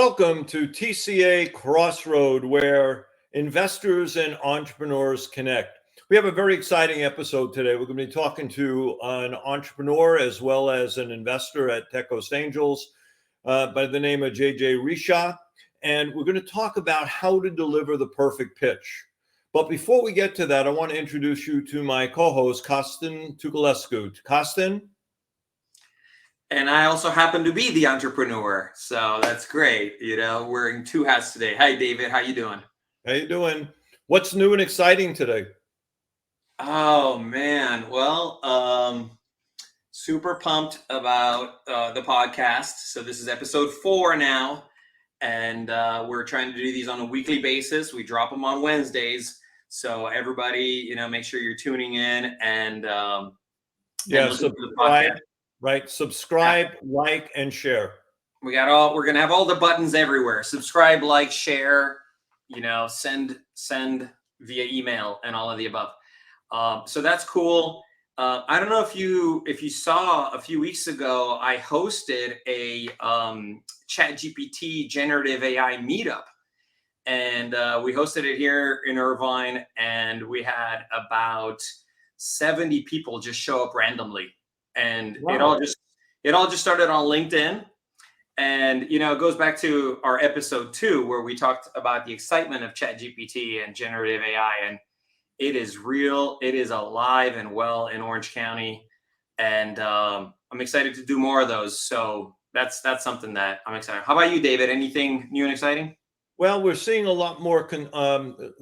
Welcome to TCA Crossroad, where investors and entrepreneurs connect. We have a very exciting episode today. We're going to be talking to an entrepreneur as well as an investor at Coast Angels by the name of Richa. And we're going to talk about how to deliver the perfect pitch. But before we get to that, I want to introduce you to my co-host, Costin Tuculescu. Costin? And I also happen to be the entrepreneur, so that's great. Wearing two hats today. Hi, David. How you doing? How you doing? What's new and exciting today? Oh man, well, super pumped about the podcast. So this is episode 4 now, and we're trying to do these on a weekly basis. We drop them on Wednesdays, so everybody, make sure you're tuning in and subscribe. Right. Subscribe, like, and share. We're going to have all the buttons everywhere. Subscribe, like, share, send via email and all of the above. So that's cool. I don't know if you saw a few weeks ago, I hosted a ChatGPT generative AI meetup, and we hosted it here in Irvine, and we had about 70 people just show up randomly. And wow. it all just started on LinkedIn. And, it goes back to our episode 2, where we talked about the excitement of ChatGPT and generative AI. And it is real. It is alive and well in Orange County. And I'm excited to do more of those. So that's something that I'm excited. How about you, David? Anything new and exciting? Well, we're seeing a lot more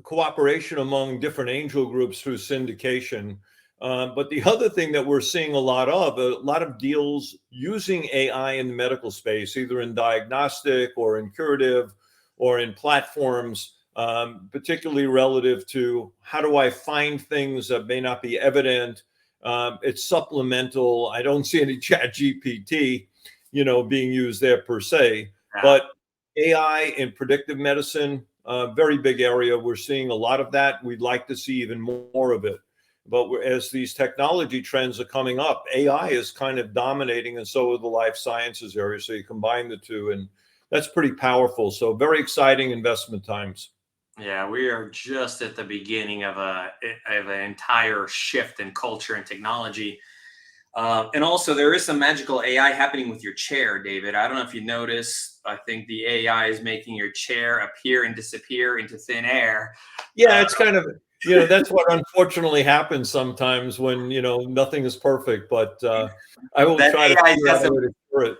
cooperation among different angel groups through syndication. But the other thing that we're seeing a lot of deals using AI in the medical space, either in diagnostic or in curative or in platforms, particularly relative to how do I find things that may not be evident. It's supplemental. I don't see any ChatGPT, being used there per se, but AI in predictive medicine, very big area. We're seeing a lot of that. We'd like to see even more of it. But as these technology trends are coming up, AI is kind of dominating, and so are the life sciences area. So you combine the two, and that's pretty powerful. So very exciting investment times. Yeah, we are just at the beginning of an entire shift in culture and technology. And also, there is some magical AI happening with your chair, David. I don't know if you notice. I think the AI is making your chair appear and disappear into thin air. Yeah, it's kind of... that's what unfortunately happens sometimes when, nothing is perfect, but I will try to figure out a way to cure it.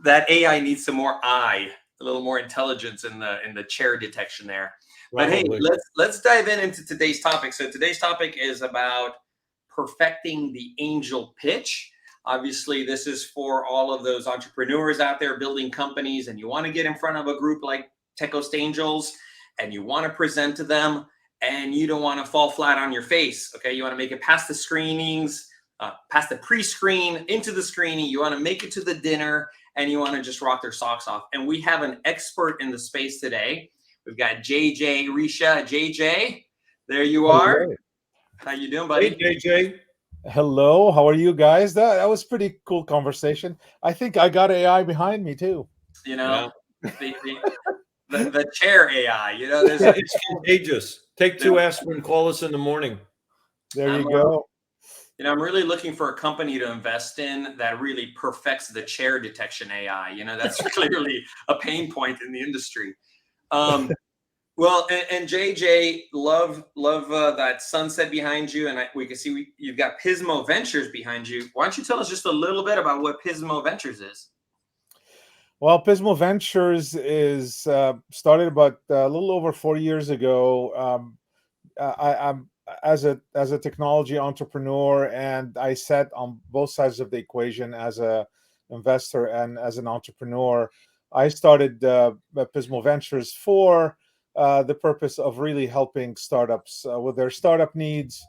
That AI needs some more a little more intelligence in the chair detection there. Probably. But hey, let's dive into today's topic. So today's topic is about perfecting the angel pitch. Obviously, this is for all of those entrepreneurs out there building companies, and you want to get in front of a group like Coast Angels, and you want to present to them, and you don't want to fall flat on your face, okay? You want to make it past the screenings, past the pre-screen, into the screening. You want to make it to the dinner, and you want to just rock their socks off. And we have an expert in the space today. We've got Richa. JJ, there you are. Right. How you doing, buddy? Hey, JJ. Hello, how are you guys? That was pretty cool conversation. I think I got AI behind me too. The chair AI, it's contagious. Take 2 aspirin, call us in the morning. There you go. I'm really looking for a company to invest in that really perfects the chair detection AI. That's clearly a pain point in the industry. Well, and JJ, love that sunset behind you, and we can see you've got Pismo Ventures behind you. Why don't you tell us just a little bit about what Pismo Ventures is? Well, Pismo Ventures is started about a little over 4 years ago. I'm as a technology entrepreneur, and I sat on both sides of the equation as a investor and as an entrepreneur. I started Pismo Ventures for the purpose of really helping startups with their startup needs.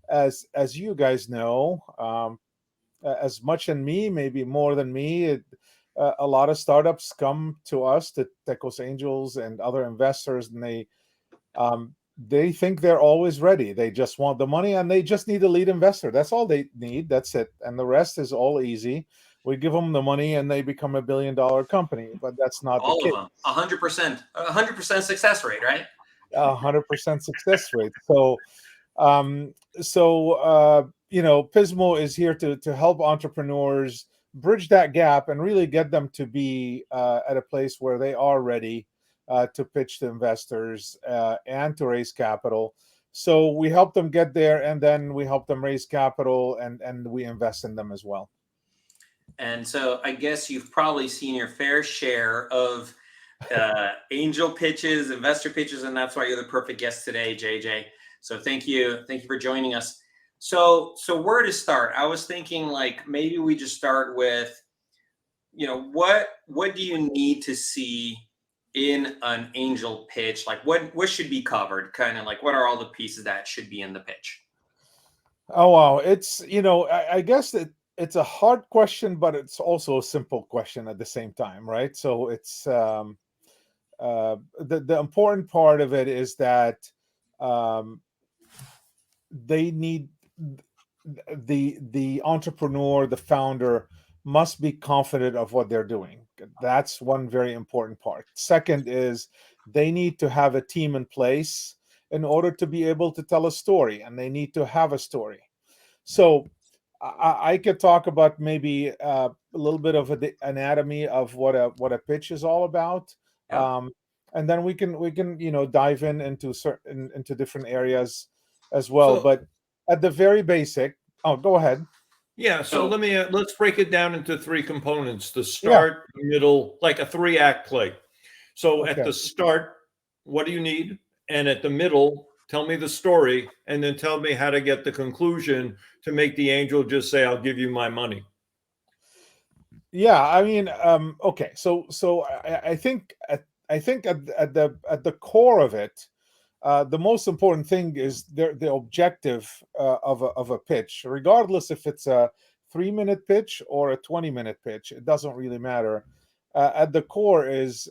As you guys know, as much in me, maybe more than me, a lot of startups come to us, to Coast Angels and other investors, and they think they're always ready. They just want the money, and they just need a lead investor. That's all they need. That's it. And the rest is all easy. We give them the money and they become $1 billion company, but that's not the All of case. them, 100% success rate, right? 100% success rate. So, Pismo is here to help entrepreneurs bridge that gap and really get them to be at a place where they are ready to pitch to investors and to raise capital. So we help them get there, and then we help them raise capital, and we invest in them as well. And so I guess you've probably seen your fair share of angel pitches, investor pitches, and that's why you're the perfect guest today, JJ. So thank you for joining us. So where to start? I was thinking like maybe we just start with, what do you need to see in an angel pitch? Like what should be covered? Kind of like what are all the pieces that should be in the pitch? Oh wow, it's I guess it's a hard question, but it's also a simple question at the same time, right? So it's the important part of it is that they need the entrepreneur, the founder must be confident of what they're doing. That's one very important part. Second is they need to have a team in place in order to be able to tell a story, and they need to have a story. So I could talk about maybe a little bit of the anatomy of what a pitch is all about, Yeah. and then we can dive into into different areas as well. So But at the very basic, oh, go ahead. yeah, so So let's break it down into three components: the Yeah. start, the middle, like a 3-act play. So at Okay. the start, what do you need? And at the middle, tell me the story, and then tell me how to get the conclusion to make the angel just say, "I'll give you my money." Yeah, I mean, okay. So I think at the core of it, the most important thing is the objective of a pitch, regardless if it's a 3-minute pitch or a 20-minute pitch. It doesn't really matter. At the core is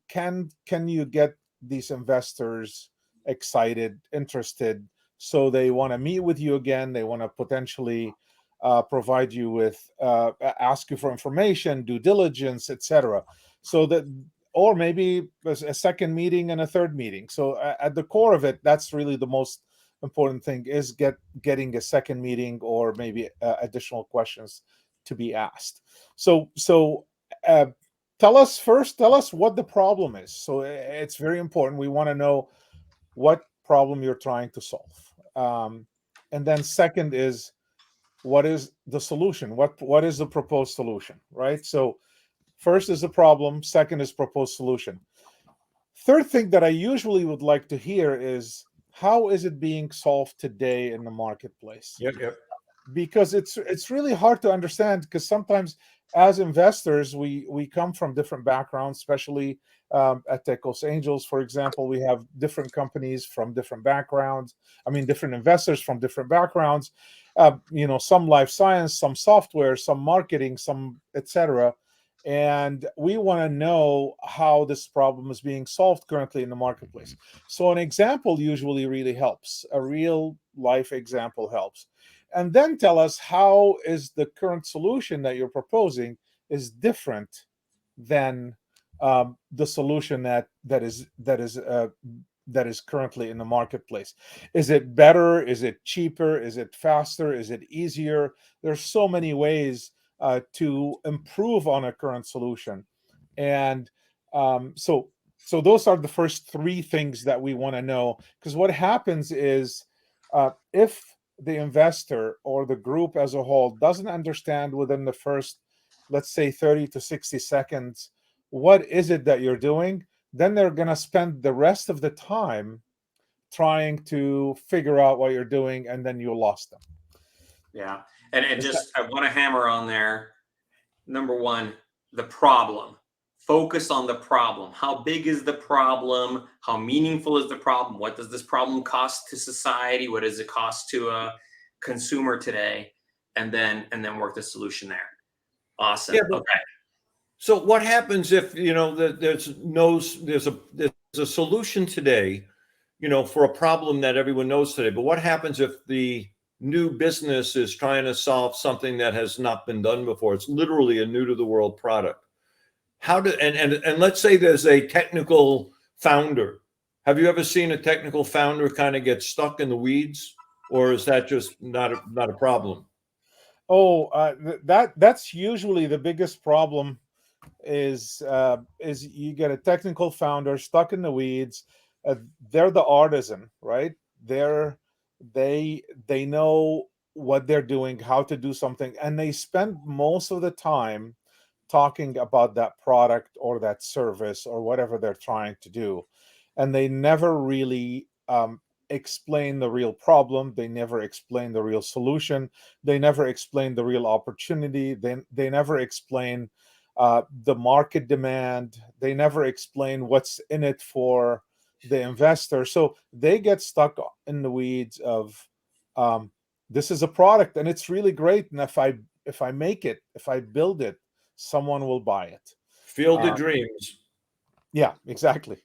can you get these investors excited, interested, so they want to meet with you again? They want to potentially provide you with ask you for information, due diligence, etc. So that, or maybe a second meeting and a third meeting. So at the core of it, that's really the most important thing, is getting a second meeting or maybe additional questions to be asked. So uh, tell us what the problem is. So it's very important. We want to know what problem you're trying to solve. And then second is, what is the solution? What is the proposed solution, right? So first is the problem, second is proposed solution. Third thing that I usually would like to hear is, how is it being solved today in the marketplace? Yep. Because it's really hard to understand, because sometimes as investors we come from different backgrounds, especially at Tecos Angels, for example. We have different companies from different backgrounds. I mean, different investors from different backgrounds. Some life science, some software, some marketing, some etc. And we want to know how this problem is being solved currently in the marketplace. So an example usually really helps. A real life example helps. And then tell us, how is the current solution that you're proposing is different than the solution that is currently in the marketplace. Is it better? Is it cheaper? Is it faster? Is it easier? There's so many ways to improve on a current solution. And so those are the first three things that we want to know, because what happens is, if the investor or the group as a whole doesn't understand within the first, let's say, 30 to 60 seconds, what is it that you're doing, then they're going to spend the rest of the time trying to figure out what you're doing, and then you lost them. yeah, and just I want to hammer on there. Number one, the problem. Focus on the problem. How big is the problem? How meaningful is the problem? What does this problem cost to society? What does it cost to a consumer today? And then work the solution there. Awesome. Yeah, Okay. so what happens if there's a solution today, for a problem that everyone knows today? But what happens if the new business is trying to solve something that has not been done before. It's literally a new to the world product. How do and let's say there's a technical founder. Have you ever seen a technical founder kind of get stuck in the weeds, or is that just not a problem? Oh, that's usually the biggest problem is you get a technical founder stuck in the weeds. Uh, they're the artisan, right? They know what they're doing, how to do something, and they spend most of the time talking about that product or that service or whatever they're trying to do, and they never really explain the real problem. They never explain the real solution. They never explain the real opportunity. They never explain the market demand. They never explain what's in it for the investor. So they get stuck in the weeds of um, this is a product and it's really great. And if I make it, if I build it, someone will buy it. Field of Uh, dreams. yeah, exactly.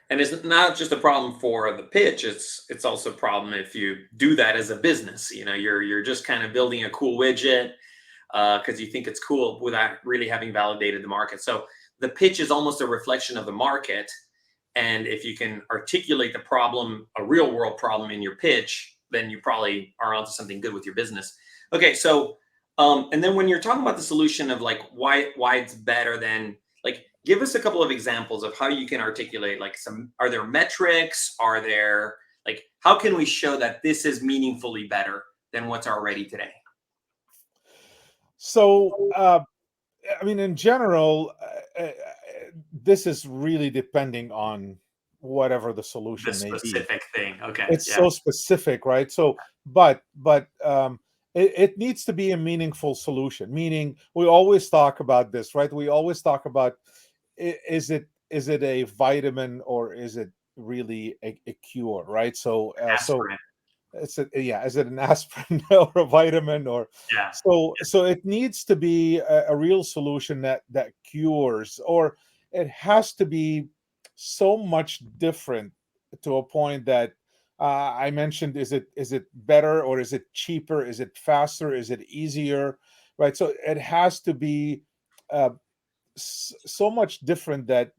And it's not just a problem for the pitch, it's also a problem if you do that as a business. You know, you're just kind of building a cool widget because you think it's cool without really having validated the market. So the pitch is almost a reflection of the market. And if you can articulate the problem, a real world problem in your pitch, then you probably are onto something good with your business. Okay, so and then when you're talking about the solution of like why it's better than, like, give us a couple of examples of how you can articulate, like, some, are there metrics? Are there, like, how can we show that this is meaningfully better than what's already today? So, I mean, in general, this is really depending on whatever the The solution may be. specific thing. Okay. It's Yeah. so specific, right? So, but it needs to be a meaningful solution. Meaning, we always talk about this, right? We always talk about is it a vitamin or is it really a cure, right? So Aspirin. yeah, is it an aspirin or a vitamin or Yeah. so it needs to be a real solution that cures, or it has to be so much different to a point that I mentioned, is it better or is it cheaper, is it faster, is it easier, right? So it has to be uh, so much different that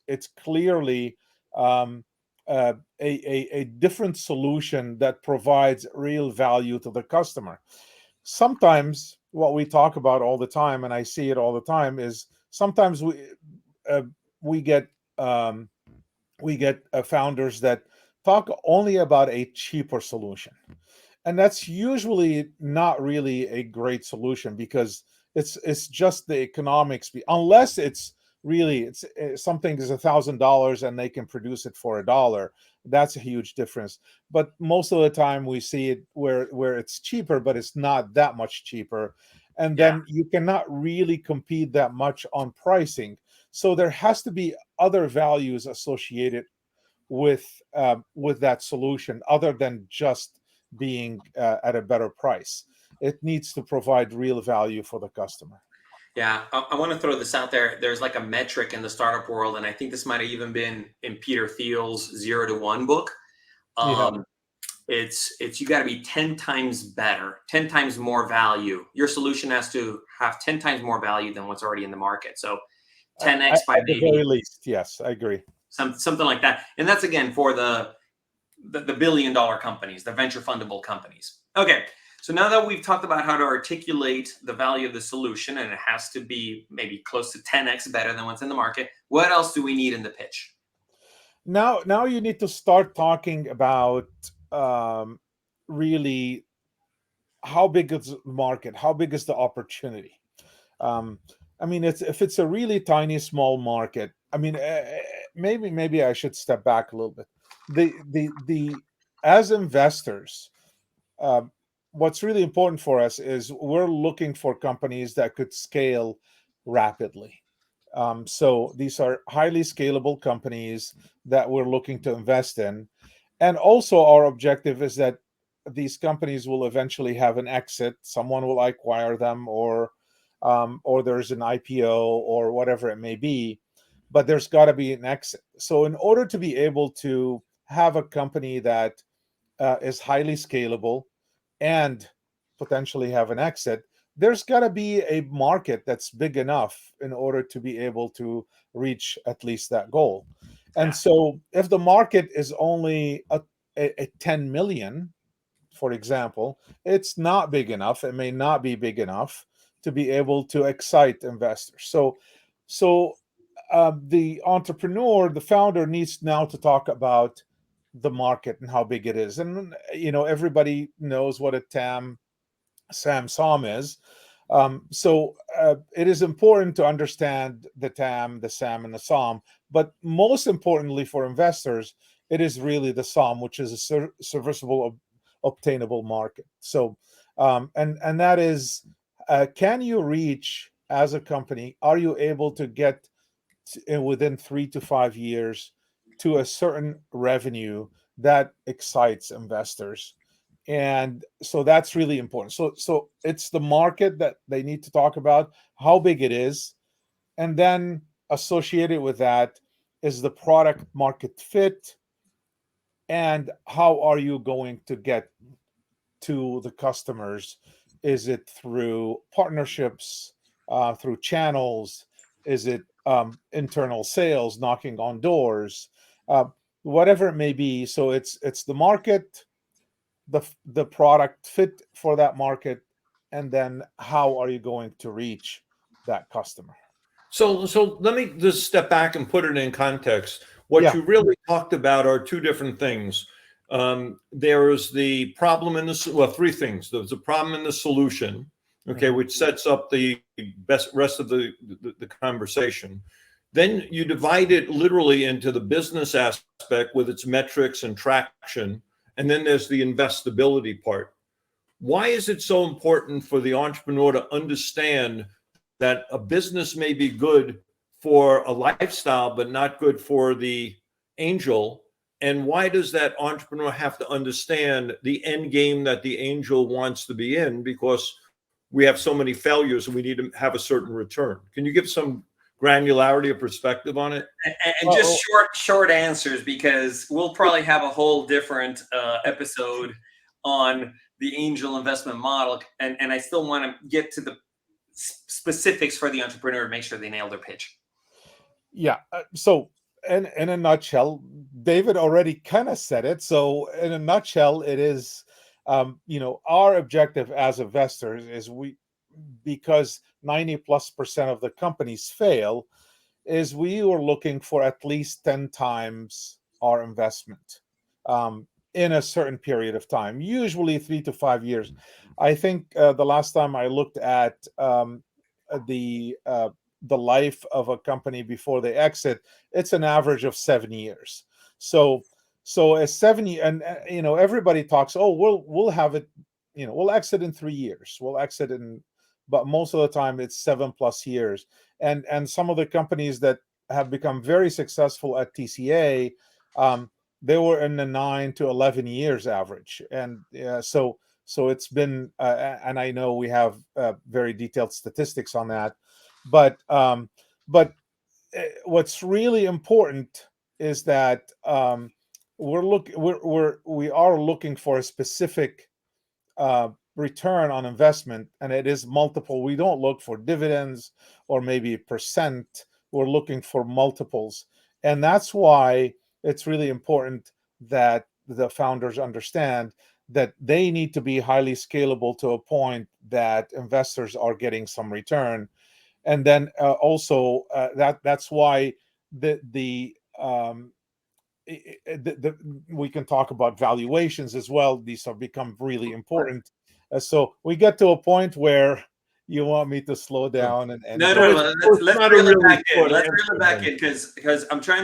it's clearly um, a different solution that provides real value to the customer. Sometimes what we talk about all the time, and I see it all the time, is sometimes uh, we get um, founders that talk only about a cheaper solution, and that's usually not really a great solution because it's just the economics unless it's really it's something is $1,000 and they can produce it for $1. That's a huge difference. But most of the time we see it where it's cheaper, but it's not that much cheaper, and Yeah. then you cannot really compete that much on pricing. So there has to be other values associated with that solution other than just being at a better price. It needs to provide real value for the customer. Yeah, I want to throw this out there. There's like a metric in the startup world, and I think this might have even been in Peter Thiel's 0 to 1 book. Yeah. Um, it's you got to be 10 times better, 10 times more value. Your solution has to have 10 times more value than what's already in the market. So 10x by At the maybe very least, yes, I agree. something like that. And that's again for the billion-dollar companies, the venture fundable companies. Okay. So now that we've talked about how to articulate the value of the solution, and it has to be maybe close to 10x better than what's in the market, what else do we need in the pitch? Now you need to start talking about um, really how big is the market, how big is the opportunity. Um, I mean, if it's a really tiny, small market, I mean, maybe I should step back a little bit. The As investors, um, what's really important for us is we're looking for companies that could scale rapidly. So these are highly scalable companies that we're looking to invest in. And also, our objective is that these companies will eventually have an exit. Someone will acquire them, or there's an IPO or whatever it may be. But there's got to be an exit. So, in order to be able to have a company that is highly scalable and potentially have an exit, there's got to be a market that's big enough in order to be able to reach at least that goal. And so if the market is only a 10 million, for example, it's not big enough. It may not be big enough to be able to excite investors. So the entrepreneur, the founder, needs now to talk about the market and how big it is. And everybody knows what a SAM is. So it is important to understand the TAM, the SAM, and the SOM. But most importantly for investors, it is really the SOM, which is a serviceable, obtainable market. So, and that is, can you reach as a company? Are you able to get within 3 to 5 years to a certain revenue that excites investors? And so that's really important. So it's the market that they need to talk about, how big it is, and then associated with that is the product market fit, and how are you going to get to the customers? Is it through partnerships, through channels? Is it internal sales, knocking on doors, uh, whatever it may be? So it's the market, the product fit for that market, and then how are you going to reach that customer? So let me just step back and put it in context. What Yeah. you really talked about are two different things. There is the problem in the well, three things. There's a problem in the solution, okay, Mhm. which sets up the best rest of the conversation. Then you divide it literally into the business aspect with its metrics and traction, and then there's the investability part. Why is it so important for the entrepreneur to understand that a business may be good for a lifestyle, but not good for the angel? And why does that entrepreneur have to understand the end game that the angel wants to be in? Because we have so many failures and we need to have a certain return. Can you give some granularity or perspective on it? And just short answers, because we'll probably have a whole different episode on the angel investment model, and I still want to get to the specifics for the entrepreneur to make sure they nail their pitch. Yeah. So, in a nutshell, David already kind of said it. So, in a nutshell, it is, our objective as investors is because 90+% of the companies fail, is we were looking for at least 10 times our investment in a certain period of time, usually 3 to 5 years. I think the last time I looked at the uh, the life of a company before they exit, it's an average of 7 years. So a 7 year, and everybody talks, oh, we'll have it, we'll exit in 3 years, we'll exit in, but most of the time it's 7+ years. And some of the companies that have become very successful at TCA, they were in the 9 to 11 years average. And so it's been, and I know we have very detailed statistics on that, but what's really important is that we are looking for a specific return on investment, and it is multiple. We don't look for dividends or maybe percent. We're looking for multiples, and that's why it's really important that the founders understand that they need to be highly scalable to a point that investors are getting some return. And then also that's why the we can talk about valuations as well. These have become really important. So we get to a point where you want me to slow down and No, go. let's not a reel it really back in. short Let's reel answer it back then. in, because I'm trying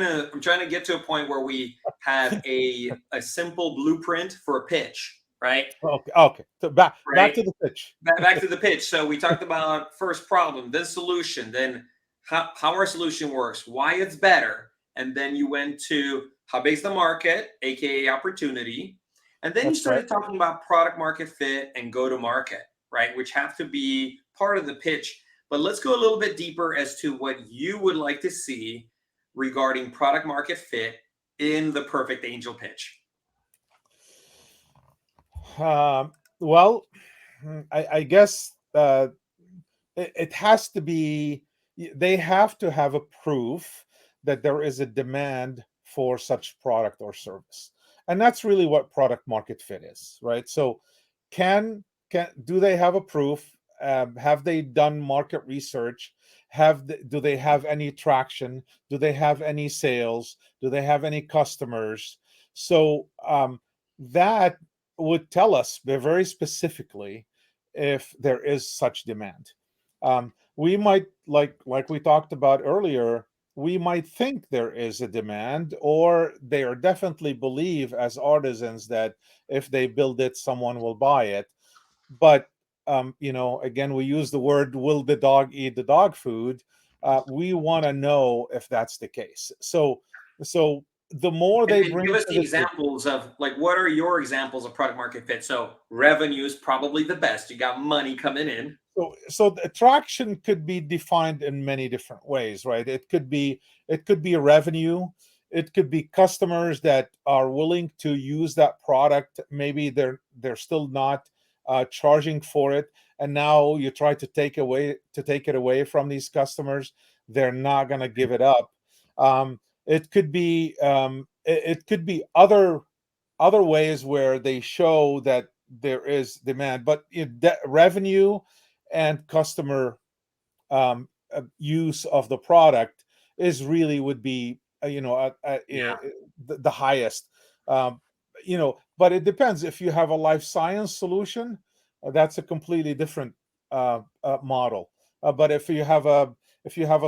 to get to a point where we have a simple blueprint for a pitch, right? Okay. So back Right. to the pitch. Back to the pitch. So we talked about first problem, then solution, then how our solution works, why it's better, and then you went to how big's the market, aka opportunity, and then you That's right. started talking about product market fit and go to market, right, which have to be part of the pitch. But let's go a little bit deeper as to what you would like to see regarding product market fit in the perfect angel pitch. Well, I guess it has to be, they have to have a proof that there is a demand for such product or service. And that's really what product market fit is, right? So can do they have a proof? Have they done market research? Do they have any traction? Do they have any sales? Do they have any customers? So that would tell us very specifically if there is such demand. We might, like we talked about earlier, we might think there is a demand, or they are definitely believe as artisans that if they build it, someone will buy it. But again, we use the word, will the dog eat the dog food? We want to know if that's the case. So the more they And bring give to us the the table. examples of, like, what are your examples of product market fit? So revenue is probably the best. You got money coming in. So the attraction could be defined in many different ways, right? It could be revenue, it could be customers that are willing to use that product. Maybe they're still not charging for it, and now you try to take it away from these customers. They're not going to give it up. It could be other ways where they show that there is demand, but revenue and customer use of the product is really would be Yeah. the highest. um, but it depends. If you have a life science solution, that's a completely different model. But if you have a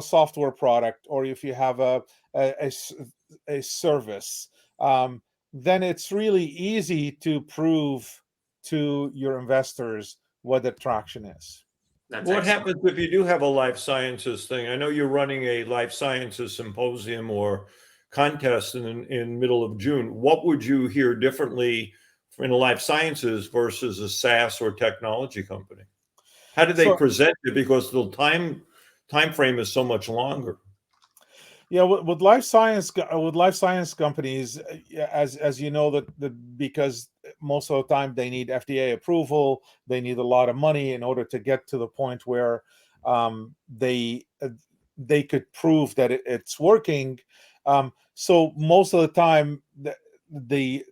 software product, or if you have a service, um, then it's really easy to prove to your investors what the traction is. That's What excellent. happens if you do have a life sciences thing? I know you're running a life sciences symposium or contest in middle of June. What would you hear differently in a life sciences versus a SaaS or technology company? How do they So present it? Because the time frame is so much longer. yeah, with life science companies, yeah, as you know, that because most of the time they need FDA approval, they need a lot of money in order to get to the point where they could prove that it's working. So most of the time, they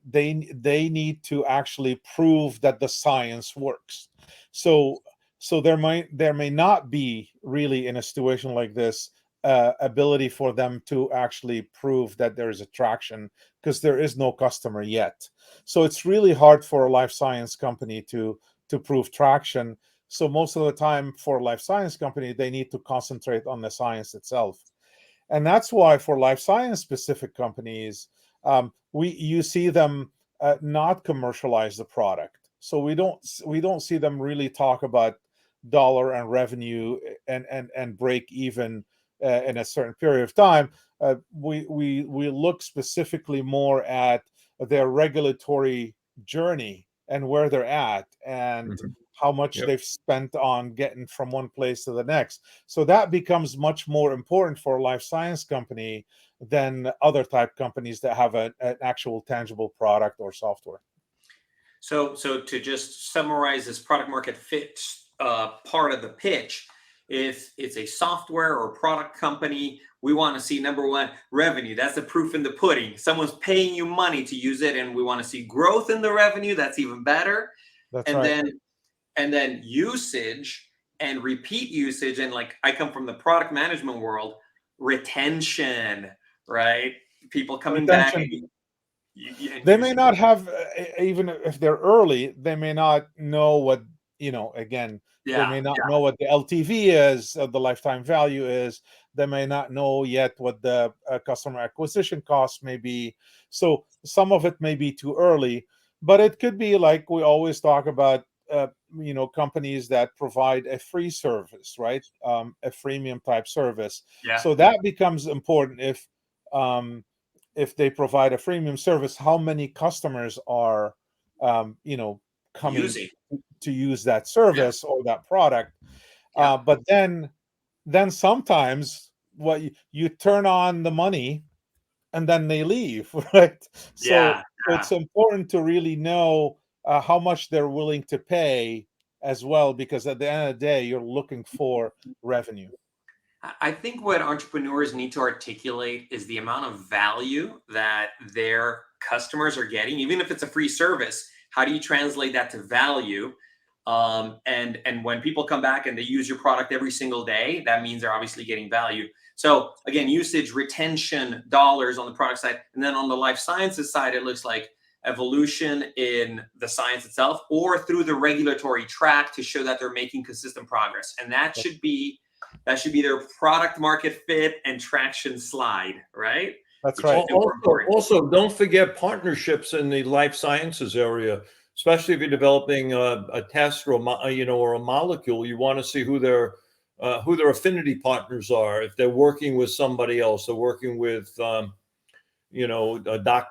need to actually prove that the science works. So there may not be really, in a situation like this, ability for them to actually prove that there is attraction, because there is no customer yet. So it's really hard for a life science company to prove traction. So most of the time, for a life science company, they need to concentrate on the science itself. And that's why for life science specific companies, we you see them not commercialize the product. So we don't see them really talk about dollar and revenue and break even in a certain period of time. We look specifically more at their regulatory journey and where they're at, and Mhm. how much Yep. they've spent on getting from one place to the next. So that becomes much more important for a life science company than other type companies that have an actual tangible product or software. So to just summarize this product market fit part of the pitch, if it's a software or product company, we want to see, number one, revenue. That's the proof in the pudding. Someone's paying you money to use it, and we want to see growth in the revenue. That's even better. That's And right. then usage and repeat usage. And like, I come from the product management world, retention, right? People coming back Retention. and They may using. not have, even if they're early, they may not know what, again, they Yeah. may not know what the LTV is, the lifetime value is. They may not know yet what the customer acquisition cost may be. So some of it may be too early, but it could be like we always talk about, companies that provide a free service, right? A freemium type service. Yeah. So that becomes important. If they provide a freemium service, how many customers are um, you know coming Using. to use that Yeah. service or that product. Yeah. But then sometimes what you turn on the money and then they leave, right? So Yeah. it's important to really know how much they're willing to pay as well, because at the end of the day, you're looking for revenue. I think what entrepreneurs need to articulate is the amount of value that their customers are getting, even if it's a free service. How do you translate that to value? And when people come back and they use your product every single day, that means they're obviously getting value. So again, usage, retention, dollars on the product side, and then on the life sciences side, it looks like evolution in the science itself, or through the regulatory track to show that they're making consistent progress. And that should be their product market fit and traction slide, right? That's Which right. is super important. Also, don't forget partnerships in the life sciences area, especially if you're developing a test or or a molecule. You want to see who their affinity partners are. If they're working with somebody else, they're working with Dr.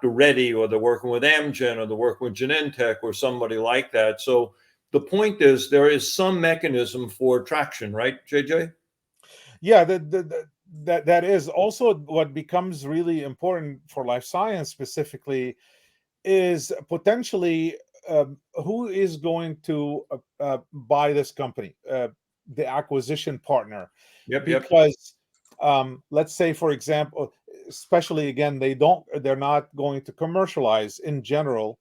Reddy, or they're working with Amgen, or they're working with Genentech, or somebody like that. So the point is, there is some mechanism for traction, right, JJ? Yeah, that is also what becomes really important for life science specifically, is potentially who is going to buy this company, the acquisition partner. Yep. Because let's say, for example, especially again, they're not going to commercialize in general.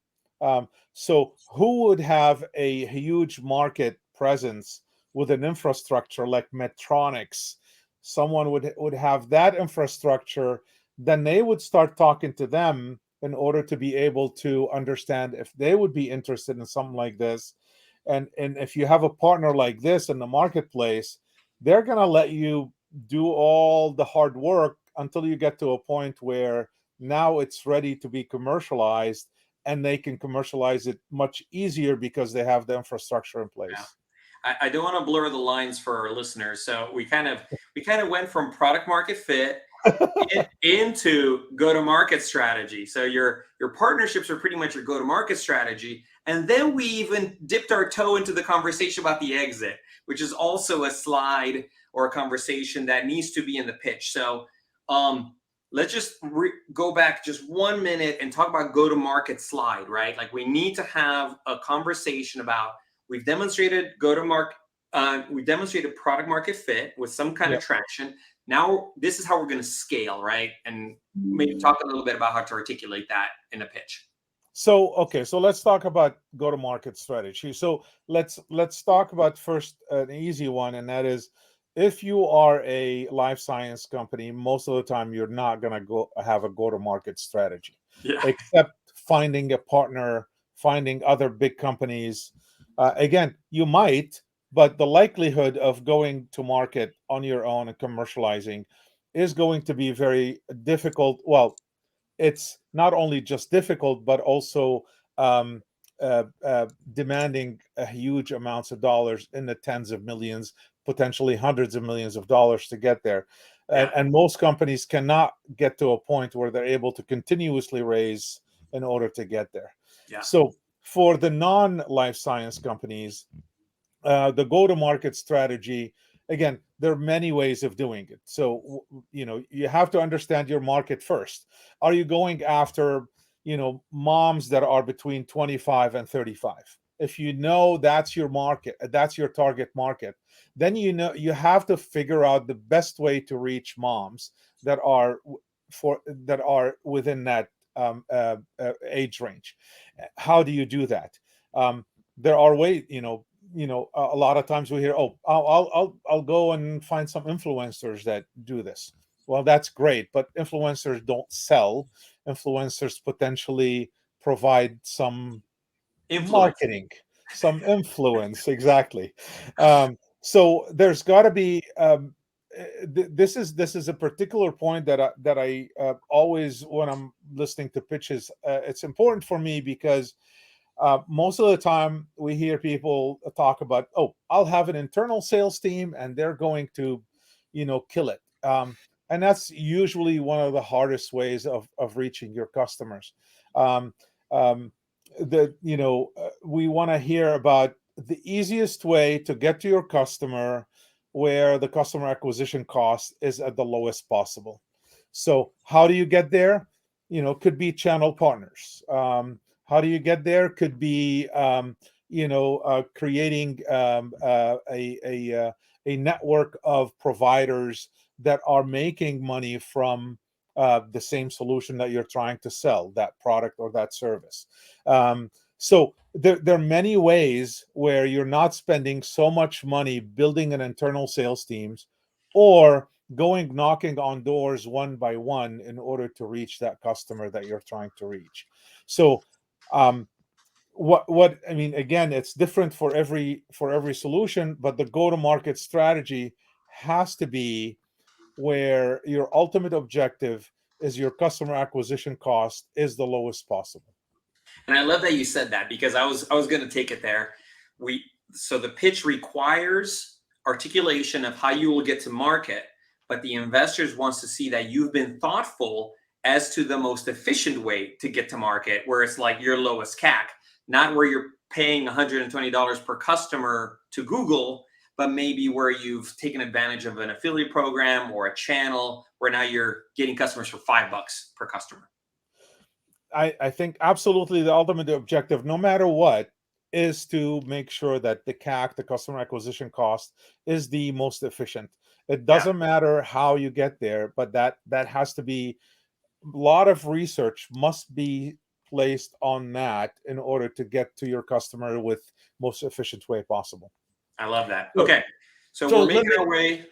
So who would have a huge market presence with an infrastructure like Medtronics? Someone would have that infrastructure. Then they would start talking to them in order to be able to understand if they would be interested in something like this. And if you have a partner like this in the marketplace, they're going to let you do all the hard work until you get to a point where now it's ready to be commercialized, and they can commercialize it much easier because they have the infrastructure in place. Yeah. I don't want to blur the lines for our listeners. So we kind of went from product market fit into go-to-market strategy. So your partnerships are pretty much your go-to-market strategy. And then we even dipped our toe into the conversation about the exit, which is also a slide or a conversation that needs to be in the pitch. So let's just go back just 1 minute and talk about go-to-market slide, right? Like, we need to have a conversation about, we've demonstrated go-to-market, we've demonstrated product market fit with some kind of traction. Now, this is how we're going to scale, right? And maybe talk a little bit about how to articulate that in a pitch. So, okay, so let's talk about go-to-market strategy. So let's talk about first an easy one, and that is, if you are a life science company, most of the time you're not going to have a go-to-market strategy, except finding a partner, finding other big companies. Again, you might, but the likelihood of going to market on your own and commercializing is going to be very difficult. Well, it's not only just difficult, but also demanding huge amounts of dollars, in the tens of millions, potentially hundreds of millions of dollars to get there. And most companies cannot get to a point where they're able to continuously raise in order to get there. So for the non-life science companies, the go-to-market strategy, again, there are many ways of doing it. So, you have to understand your market first. Are you going after, moms that are between 25 and 35? If you know that's your market, that's your target market, then you have to figure out the best way to reach moms that are within that age range. How do you do that? There are ways, a lot of times we hear, oh, I'll go and find some influencers that do this. Well, that's great, but influencers don't sell. Influencers potentially provide some marketing, some influence. Exactly. So there's got to be. This is a particular point that I always, when I'm listening to pitches, it's important for me, because most of the time we hear people talk about, oh, I'll have an internal sales team and they're going to, kill it. And that's usually one of the hardest ways of reaching your customers. We want to hear about the easiest way to get to your customer, where the customer acquisition cost is at the lowest possible. So how do you get there? Could be channel partners. How do you get there? Could be creating a network of providers that are making money from the same solution that you're trying to sell, that product or that service. So there are many ways where you're not spending so much money building an internal sales teams, or going knocking on doors one by one in order to reach that customer that you're trying to reach. So um, what I mean, again, it's different for every solution, but the go to market strategy has to be where your ultimate objective is your customer acquisition cost is the lowest possible. And I love that you said that, because I was going to take it there. So the pitch requires articulation of how you will get to market, but the investors wants to see that you've been thoughtful as to the most efficient way to get to market, where it's like your lowest CAC, not where you're paying $120 per customer to Google, but maybe where you've taken advantage of an affiliate program or a channel where now you're getting customers for $5 per customer. I think absolutely the ultimate objective, no matter what, is to make sure that the CAC, the customer acquisition cost, is the most efficient. It doesn't matter how you get there, but that has to be, a lot of research must be placed on that in order to get to your customer with most efficient way possible. I love that. Okay. So So we're let making me- our way.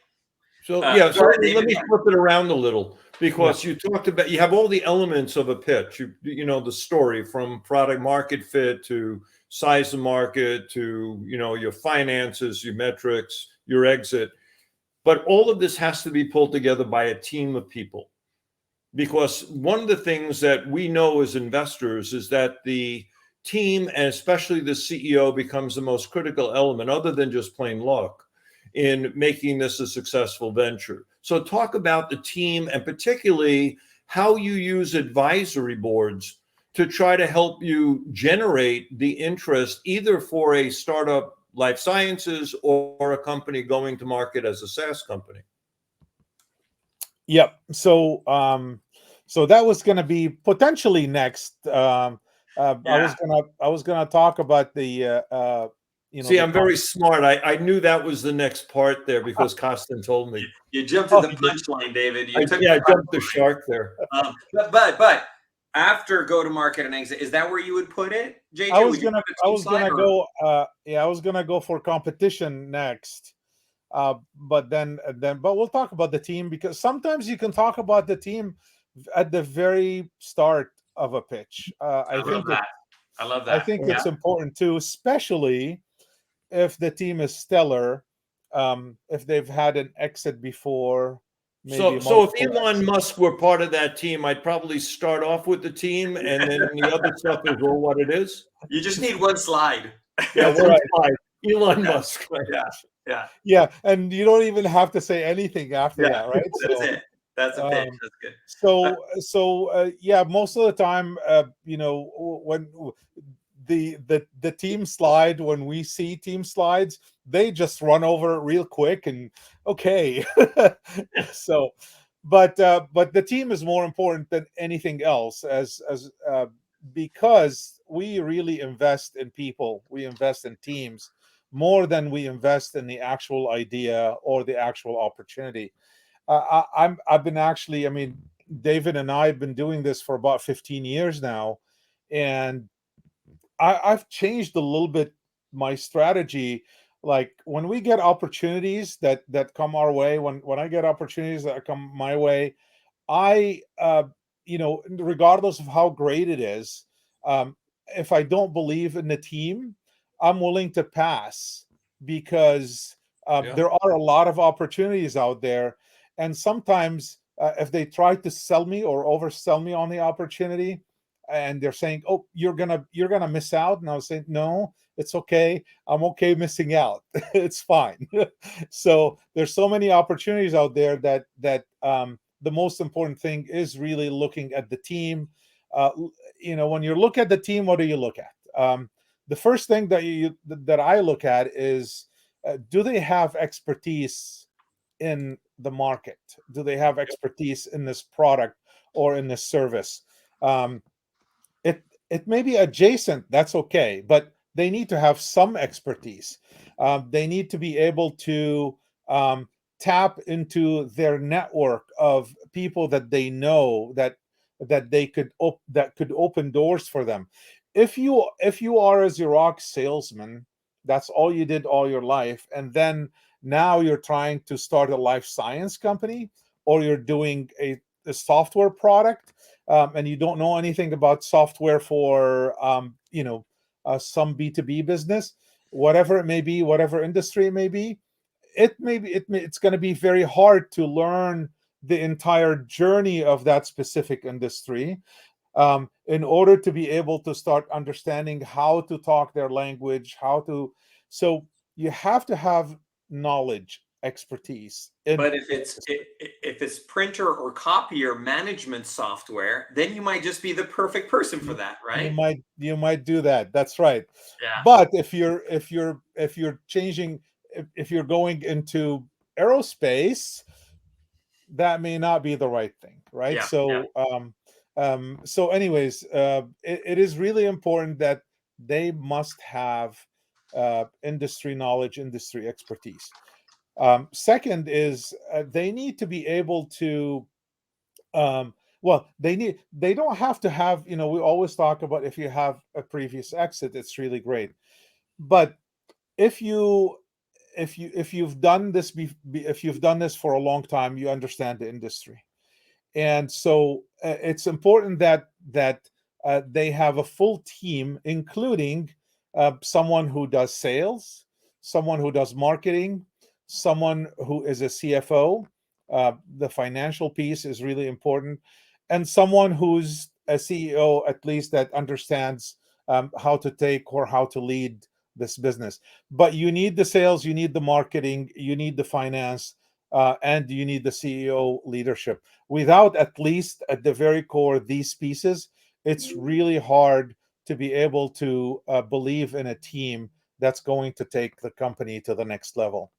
So Go yeah, ahead, so let David. me Yeah. flip it around a little, because you talked about, you have all the elements of a pitch. You know the story, from product market fit to size of market to your finances, your metrics, your exit. But all of this has to be pulled together by a team of people, because one of the things that we know as investors is that the team, and especially the CEO, becomes the most critical element, other than just plain luck, in making this a successful venture. So talk about the team, and particularly how you use advisory boards to try to help you generate the interest, either for a startup life sciences or a company going to market as a SaaS company. Yep. So that was going to be potentially next. I was gonna talk about the See, the I'm very smart. I knew that was the next part there, because Costin told me. You jumped to the punchline, David. You took I the jumped the punchline. shark there. But after go to market and exit, is that where you would put it, JJ? I was Would you gonna put a I team was slide, gonna or- go I was gonna go for competition next. But we'll talk about the team, because sometimes you can talk about the team at the very start of a pitch. I love that. I love I that. think Yeah. it's important too, especially if the team is stellar, if they've had an exit before, maybe So if multiple Elon exits. Musk were part of that team, I'd probably start off with the team, and then the other stuff is all what it is. You just need one slide. Yeah, That's one right. slide. Elon Yeah. Musk. Right? Yeah. Yeah, and you don't even have to say anything after Yeah. that, right? That's it. That's a pitch. Um, That's good. yeah, most of the time, when the team slide, when we see team slides, they just run over it real quick and okay. So, but the team is more important than anything else, as because we really invest in people, we invest in teams more than we invest in the actual idea or the actual opportunity. I've been actually, I mean, David and I have been doing this for about 15 years now, and I've changed a little bit my strategy. Like when we get opportunities that come our way, when I get opportunities that come my way, I regardless of how great it is, um, if I don't believe in the team, I'm willing to pass, because Yeah. there are a lot of opportunities out there, and sometimes if they try to sell me or oversell me on the opportunity, and they're saying, "Oh, you're gonna miss out," and I was saying, "No, it's okay. I'm okay missing out. It's fine." So there's so many opportunities out there that the most important thing is really looking at the team. When you look at the team, what do you look at? The first thing that I look at is, do they have expertise in the market? Do they have expertise in this product or in this service? Um, it It may be adjacent, that's okay, but they need to have some expertise. They need to be able to um, tap into their network of people that they know, that they could that could open doors for them. If you are a Xerox salesman, that's all you did all your life, and then now you're trying to start a life science company, or you're doing a software product, and you don't know anything about software for some B2B business, whatever it may be, whatever industry it may be, it's going to be very hard to learn the entire journey of that specific industry, in order to be able to start understanding how to talk their language, how to. So you have to have knowledge, expertise in. But if it's printer or copier management software, then you might just be the perfect person for that, You right? might do that. That's right. Yeah. But if you're changing, if you're going into aerospace, that may not be the right thing, right? Yeah. Yeah. So anyways, it is really important that they must have industry knowledge, industry expertise. Second is, they need to be able to, well, they don't have to have, we always talk about, if you have a previous exit, it's really great. But if you if you've done this, if you've done this for a long time, you understand the industry. And so it's important that they have a full team, including someone who does sales, someone who does marketing, someone who is a CFO. The financial piece is really important, and someone who's a CEO, at least, that understands how to take or how to lead this business. But you need the sales, you need the marketing, you need the finance, and you need the CEO leadership. Without, at least at the very core, these pieces, it's really hard to be able to believe in a team that's going to take the company to the next level.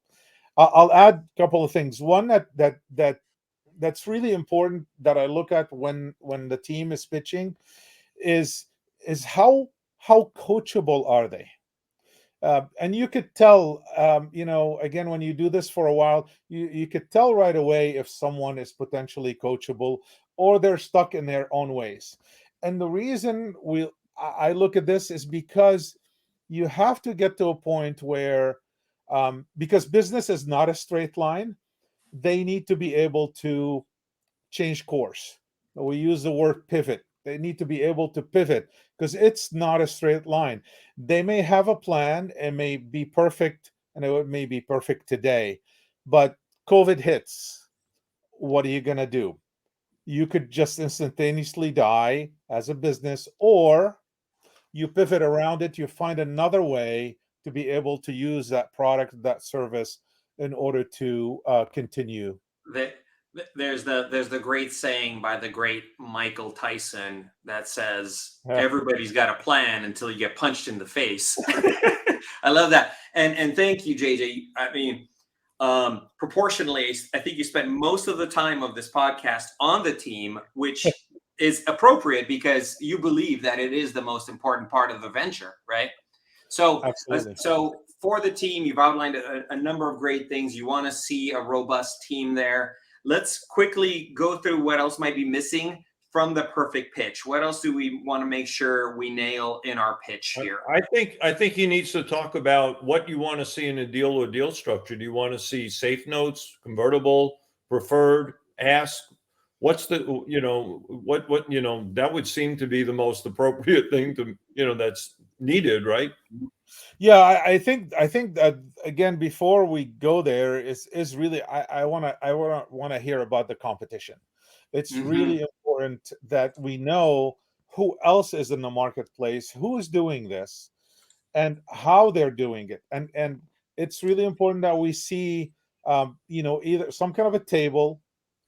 I'll add a couple of things. One that's really important, that I look at when the team is pitching, is how coachable are they? And you could tell, again, when you do this for a while, you could tell right away if someone is potentially coachable, or they're stuck in their own ways. And the reason I look at this is because you have to get to a point where, because business is not a straight line, they need to be able to change course. We use the word pivot. They need to be able to pivot, because it's not a straight line. They may have a plan, and may be perfect, and it may be perfect today, but COVID hits. What are you going to do? You could just instantaneously die as a business, or you pivot around it, you find another way to be able to use that product, that service, in order to continue. The, there's the great saying by the great Michael Tyson that says Yeah, everybody's got a plan until you get punched in the face. I love that. And thank you, JJ. I mean, proportionally, I think you spent most of the time of this podcast on the team, which is appropriate because you believe that it is the most important part of the venture, right? absolutely. So for the team, you've outlined a number of great things. You want to see a robust team there. Let's quickly go through what else might be missing from the perfect pitch. What else do we want to make sure we nail in our pitch here? I think he needs to talk about what you want to see in a deal or deal structure. Do you want to see safe notes, convertible, preferred, ask? What's the what that would seem to be the most appropriate thing to that's needed, right? Yeah, I think that, again, before we go there, is really, I want to hear about the competition. It's Mm-hmm. really important that we know who else is in the marketplace, who is doing this, and how they're doing it. And it's really important that we see, either some kind of a table,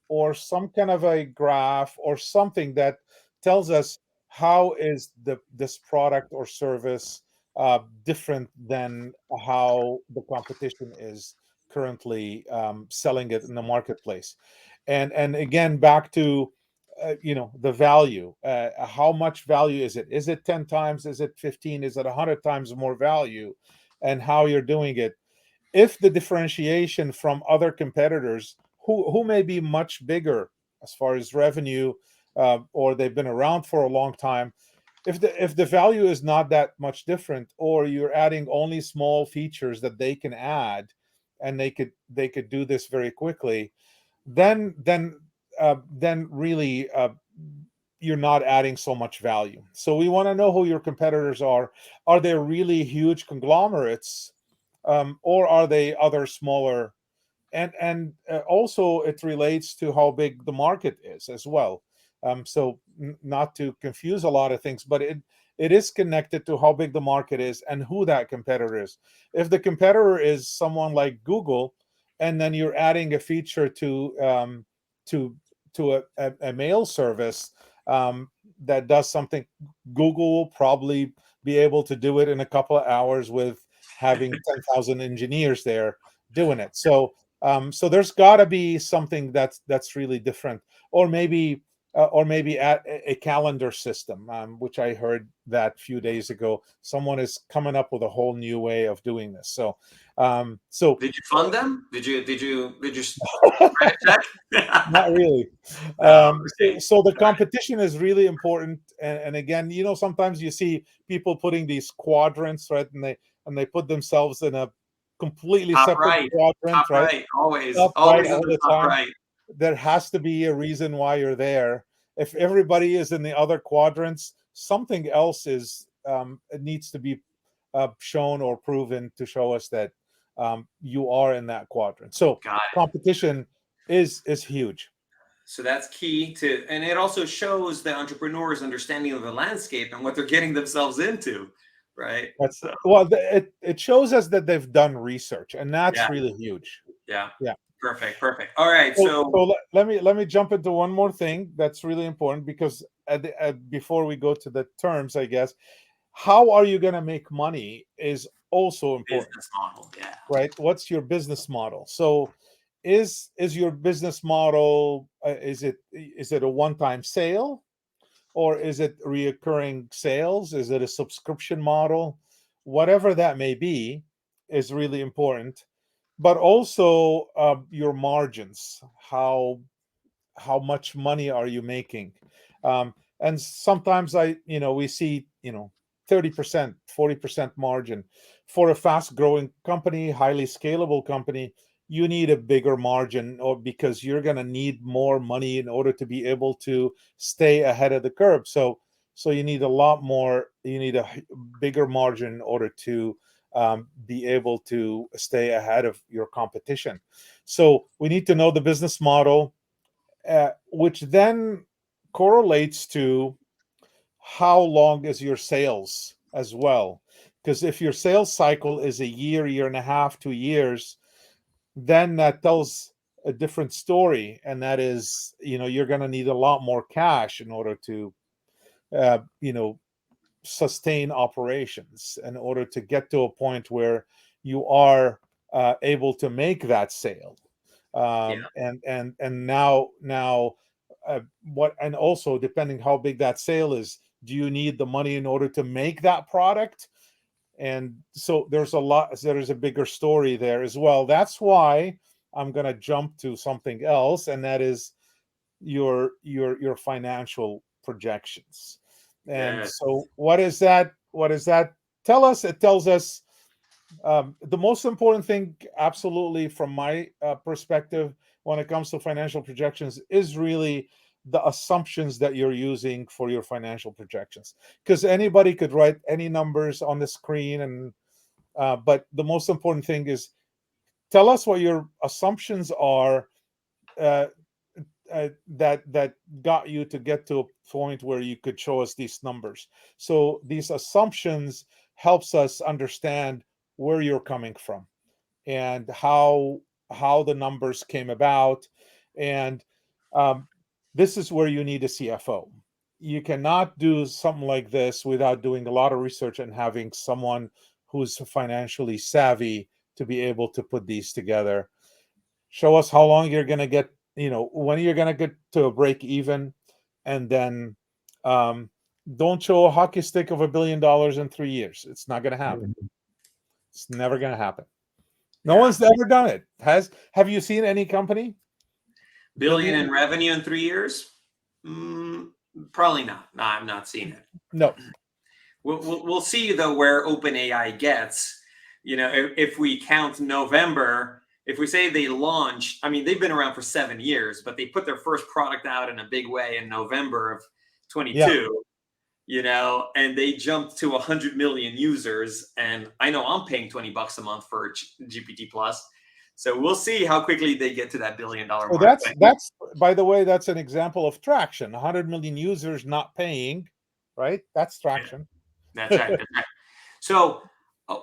or some kind of a graph, or something that tells us how is this product or service different than how the competition is currently selling it in the marketplace. And again, back to the value. How much value is it? Is it 10 times? Is it 15? Is it 100 times more value? And how you're doing it. If the differentiation from other competitors who may be much bigger as far as revenue, or they've been around for a long time, if the value is not that much different, or you're adding only small features that they can add, and they could do this very quickly, then really you're not adding so much value. So we want to know who your competitors are. Are they really huge conglomerates, or are they other smaller? And also it relates to how big the market is as well. So not to confuse a lot of things, but it is connected to how big the market is and who that competitor is. If the competitor is someone like Google, and then you're adding a feature to a mail service that does something, Google will probably be able to do it in a couple of hours with having 10,000 engineers there doing it. So there's got to be something that's really different, or maybe at a calendar system, which I heard that a few days ago. Someone is coming up with a whole new way of doing this. So Did you fund them? Did you write a check? not really. Oh, okay. So the competition is really important, and again, sometimes you see people putting these quadrants, right, and they put themselves in a completely Top separate right, quadrant, right, always, up right always in all the the top time. right. There has to be a reason why you're there. If everybody is in the other quadrants, something else is it needs to be shown or proven to show us that you are in that quadrant. So Got it. competition is huge. So that's key to, and it also shows the entrepreneur's understanding of the landscape and what they're getting themselves into, right? That's So well, it shows us that they've done research, and yeah, that's really huge. yeah, Yeah. perfect. All right, So, so so let me jump into one more thing that's really important, because before we go to the terms, I guess, how are you going to make money is also important, business model, yeah, right? What's your business model? So is your business model, is it a one-time sale, or is it reoccurring sales? Is it a subscription model? Whatever that may be is really important. But also your margins. How much money are you making? And sometimes we see 30%, 40% margin. For a fast growing company, highly scalable company, you need a bigger margin, or because you're going to need more money in order to be able to stay ahead of the curve. So you need a lot more, you need a bigger margin in order to be able to stay ahead of your competition. So we need to know the business model, which then correlates to how long is your sales as well. Because if your sales cycle is a year and a half, 2 years, then that tells a different story. And that is, you're going to need a lot more cash in order to, uh, you know, sustain operations, in order to get to a point where you are able to make that sale. yeah, And now what, and also depending how big that sale is, do you need the money in order to make that product? And so there's a bigger story there as well. That's why I'm going to jump to something else, and that is your financial projections. And yes, so what does that tell us? It tells us the most important thing, absolutely, from my perspective, when it comes to financial projections, is really the assumptions that you're using for your financial projections. Because anybody could write any numbers on the screen, and but the most important thing is, tell us what your assumptions are, uh, that got you to get to a point where you could show us these numbers. So these assumptions helps us understand where you're coming from, and how the numbers came about. And um, this is where you need a CFO. You cannot do something like this without doing a lot of research and having someone who's financially savvy to be able to put these together. Show us how long you're going to get, when you're going to get to a break even. and then don't show a hockey stick of $1 billion in 3 years. It's not going to happen. It's never going to happen. No one's ever done it. Have you seen any company? Billion in revenue in 3 years? Probably not. No, I'm not seeing it. No. We'll see though where OpenAI gets. You know, if we count November, if we say they launched, I mean, they've been around for 7 years, but they put their first product out in a big way in November of 22. Yeah. You know, and they jumped to 100 million users, and I know I'm paying $20 a month for GPT Plus. So we'll see how quickly they get to that $1 billion mark. That's by the way, that's an example of traction. 100 million users not paying, right? That's traction. Yeah. That's right. That's right. So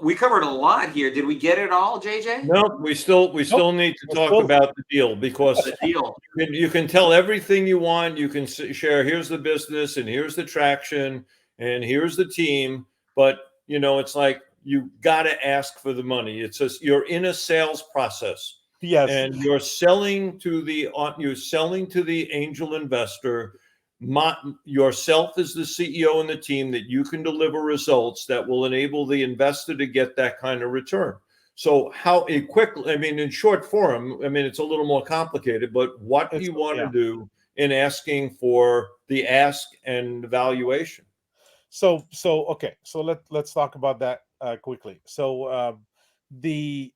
we covered a lot here. Did we get it all, JJ? No, we still need to talk about the deal, because the deal. You can tell everything you want. You can share, here's the business and here's the traction and here's the team. But, you know, it's like, you got to ask for the money. It's just, you're in a sales process. Yes. And you're selling to the angel investor, yourself as the CEO and the team, that you can deliver results that will enable the investor to get that kind of return. So in short form, I mean, it's a little more complicated, but what do you want to do in asking for the ask and valuation? So okay. So let's talk about that quickly. So there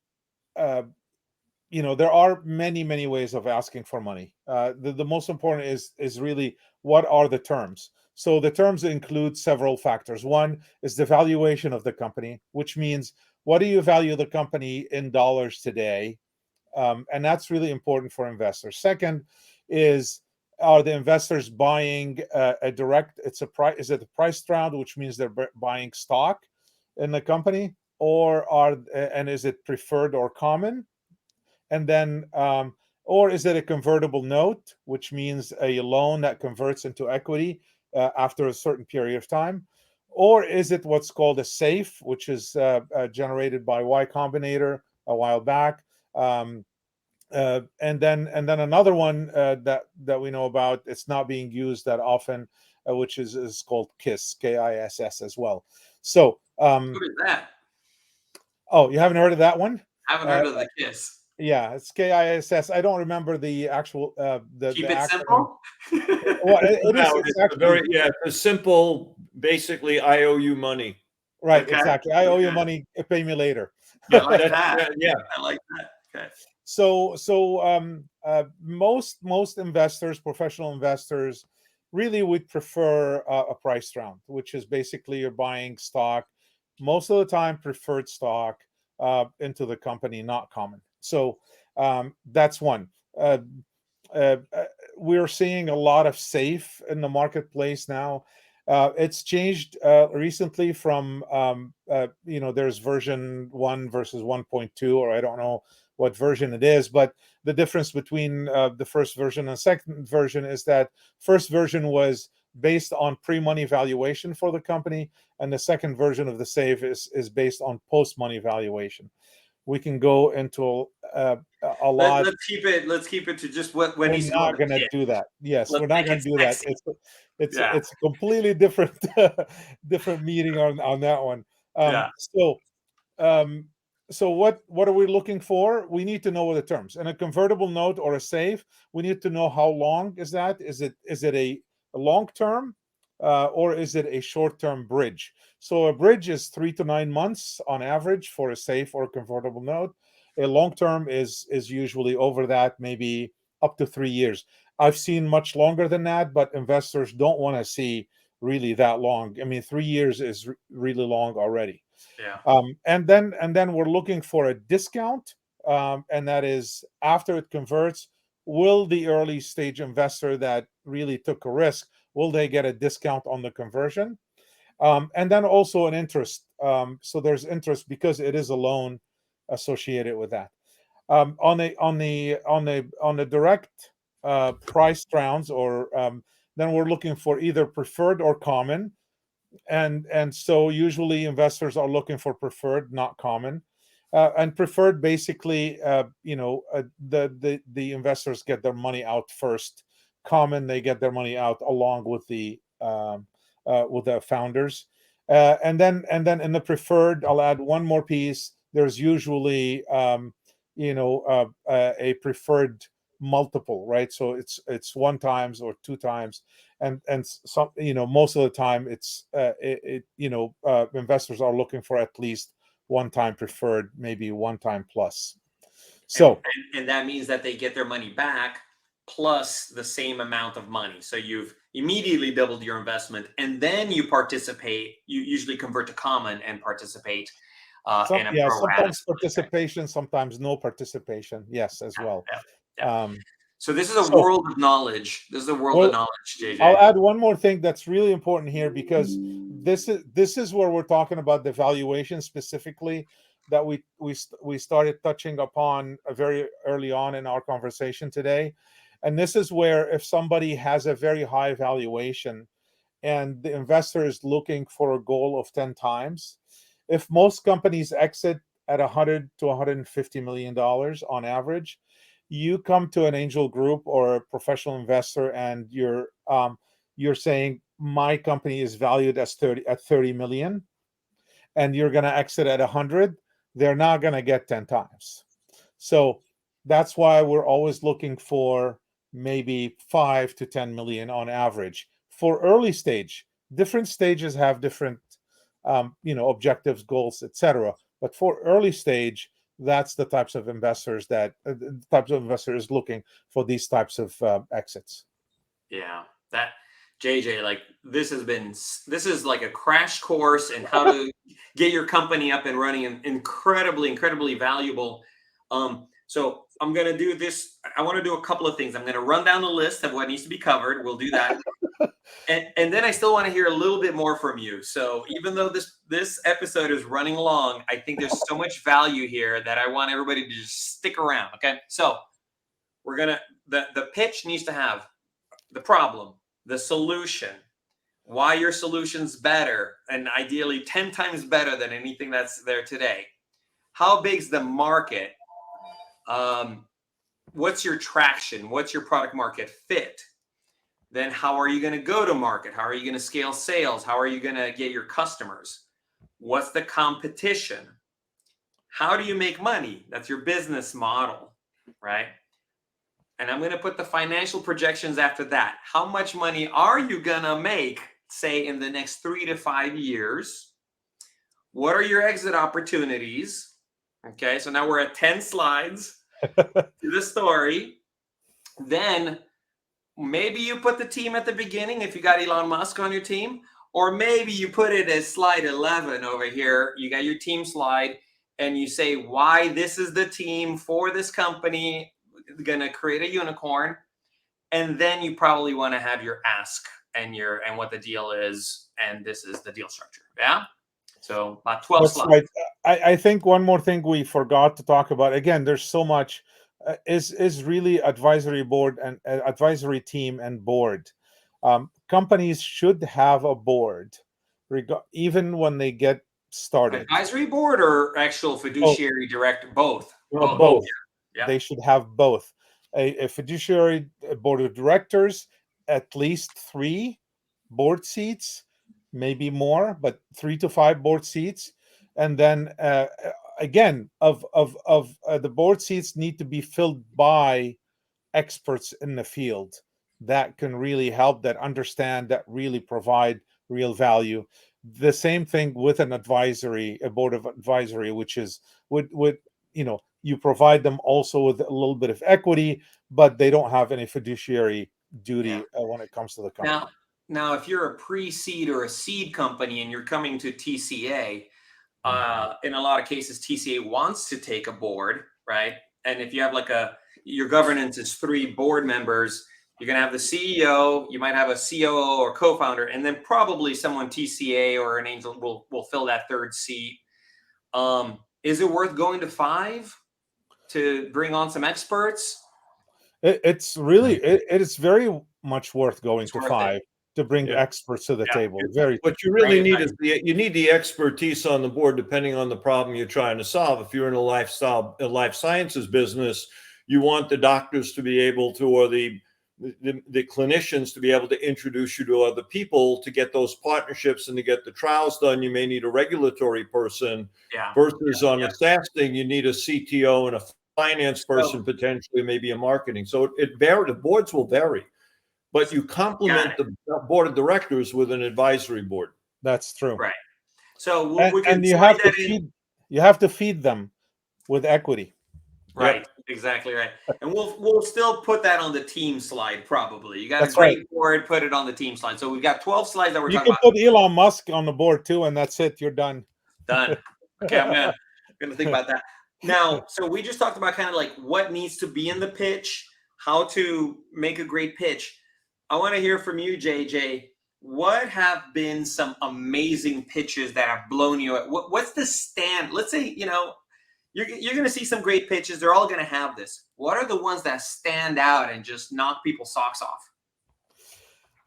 are many ways of asking for money. The most important is really, what are the terms? So the terms include several factors. One is the valuation of the company, which means, what do you value the company in dollars today? And that's really important for investors. Second is, are the investors buying a direct? Is it a price round, which means they're buying stock in the company, and is it preferred or common? And then, or is it a convertible note, which means a loan that converts into equity after a certain period of time? Or is it what's called a SAFE, which is generated by Y Combinator a while back? And then another one that we know about, it's not being used that often, which is called KISS, KISS as well. So, what is that? Oh, you haven't heard of that one? I haven't heard of the KISS. Yeah, it's KISS. I don't remember the actual Keep it simple. Well, it's a simple, basically, I owe you money. Right, okay. Exactly. I owe you money. Pay me later. I like that. Yeah, I like that. Okay. So most investors, professional investors, really would prefer a price round, which is basically you're buying stock, most of the time preferred stock, into the company, not common. So that's one. We're seeing a lot of SAFE in the marketplace now. It's changed recently from, there's version 1 versus 1.2, or I don't know what version it is, but the difference between the first version and second version is that first version was based on pre-money valuation for the company, and the second version of the SAFE is based on post-money valuation. We can go into a lot. Let's keep it to just what when he's not going to do that. Yes, we're not going to do that. It's a completely different meeting on that one. So what are we looking for? We need to know the terms. In a convertible note or a SAFE, we need to know how long is that. Is it a long term, or is it a short term bridge? So a bridge is 3 to 9 months on average for a SAFE or a convertible note. A long term is usually over that, maybe up to 3 years. I've seen much longer than that, but investors don't want to see really that long. I mean, 3 years is really long already. Yeah. And then we're looking for a discount, and that is after it converts. Will the early stage investor that really took a risk, will they get a discount on the conversion? And then also an interest. So there's interest because it is a loan associated with that. On the direct price rounds, or then we're looking for either preferred or common. And so usually investors are looking for preferred, not common. And preferred, basically, the investors get their money out first common, they get their money out along with the founders. And then in the preferred, I'll add one more piece. There's usually a preferred multiple, right? So it's 1 times or 2 times, and some, most of the time it's investors are looking for at least 1 time preferred, maybe 1 time plus. So and that means that they get their money back plus the same amount of money. So you've immediately doubled your investment, and then you participate. You usually convert to common and participate in a pro rata. Sometimes participation, sometimes no participation. Yes, as well. Yeah. So this is a world of knowledge. This is a world of knowledge, JJ. I'll add one more thing that's really important here, because this is where we're talking about the valuation specifically that we started touching upon very early on in our conversation today. And this is where, if somebody has a very high valuation and the investor is looking for a goal of 10 times, if most companies exit at $100 to $150 million on average, you come to an angel group or a professional investor and you're saying, my company is valued at 30 million, and you're going to exit at 100, they're not going to get 10 times. So that's why we're always looking for maybe 5 to 10 million on average for early stage. Different stages have different objectives, goals, etc. But for early stage, that's the types of investors looking for these types of exits. Yeah, that JJ, like this is like a crash course in how to get your company up and running, and incredibly valuable. So I'm going to do this. I want to do a couple of things. I'm going to run down the list of what needs to be covered. We'll do that. And then I still want to hear a little bit more from you. So even though this episode is running long, I think there's so much value here that I want everybody to just stick around. Okay. So we're going to, the pitch needs to have the problem, the solution, why your solution's better, and ideally 10 times better than anything that's there today. How big's the market? What's your traction? What's your product market fit? Then how are you going to go to market? How are you going to scale sales? How are you going to get your customers? What's the competition? How do you make money? That's your business model, right? And I'm going to put the financial projections after that. How much money are you going to make, say, in the next 3 to 5 years? What are your exit opportunities? Okay, so now we're at 10 slides to the story. Then maybe you put the team at the beginning if you got Elon Musk on your team, or maybe you put it as slide 11 over here. You got your team slide and you say why this is the team for this company, going to create a unicorn. And then you probably want to have your ask and what the deal is. And this is the deal structure. Yeah. So about 12 That's slides. Right. I think one more thing we forgot to talk about, again, there's so much, is really advisory board and advisory team and board. Companies should have a board, even when they get started. Advisory board or actual fiduciary director? Both. Both. Yeah. They should have both. A fiduciary board of directors, at least 3 board seats, maybe more, but 3 to 5 board seats. And then again, the board seats need to be filled by experts in the field that can really help, that understand, that really provide real value. The same thing with a board of advisory, which is would you provide them also with a little bit of equity, but they don't have any fiduciary duty when it comes to the company. Now, if you're a pre-seed or a seed company and you're coming to TCA, in a lot of cases, TCA wants to take a board, right? And if you have your governance is 3 board members, you're going to have the CEO, you might have a COO or co-founder, and then probably someone TCA or an angel will fill that 3rd seat. Is it worth going to 5 to bring on some experts? It's really, it is very much worth going to 5 to bring experts to the table. What you really need is you need the expertise on the board, depending on the problem you're trying to solve. If you're in a life sciences business, you want the doctors to be able to, or the the clinicians to be able to introduce you to other people to get those partnerships and to get the trials done. You may need a regulatory person versus on a SaaS thing, you need a CTO and a finance person, potentially maybe a marketing. So it varies. The boards will vary, but you complement the board of directors with an advisory board. That's true. Right. So we can and you have to feed them with equity. Right. Yep. Exactly right. And we'll still put that on the team slide probably. You got That's a great right. board, put it on the team slide. So we've got 12 slides that we're You talking can about. put Elon Musk on the board too, and that's it. You're done. Done. Okay, I'm gonna think about that. Now, so we just talked about kind of like what needs to be in the pitch, how to make a great pitch. I want to hear from you, JJ. What have been some amazing pitches that have blown you away? What's the stand? Let's say, you know, you're going to see some great pitches. They're all going to have this. What are the ones that stand out and just knock people's socks off?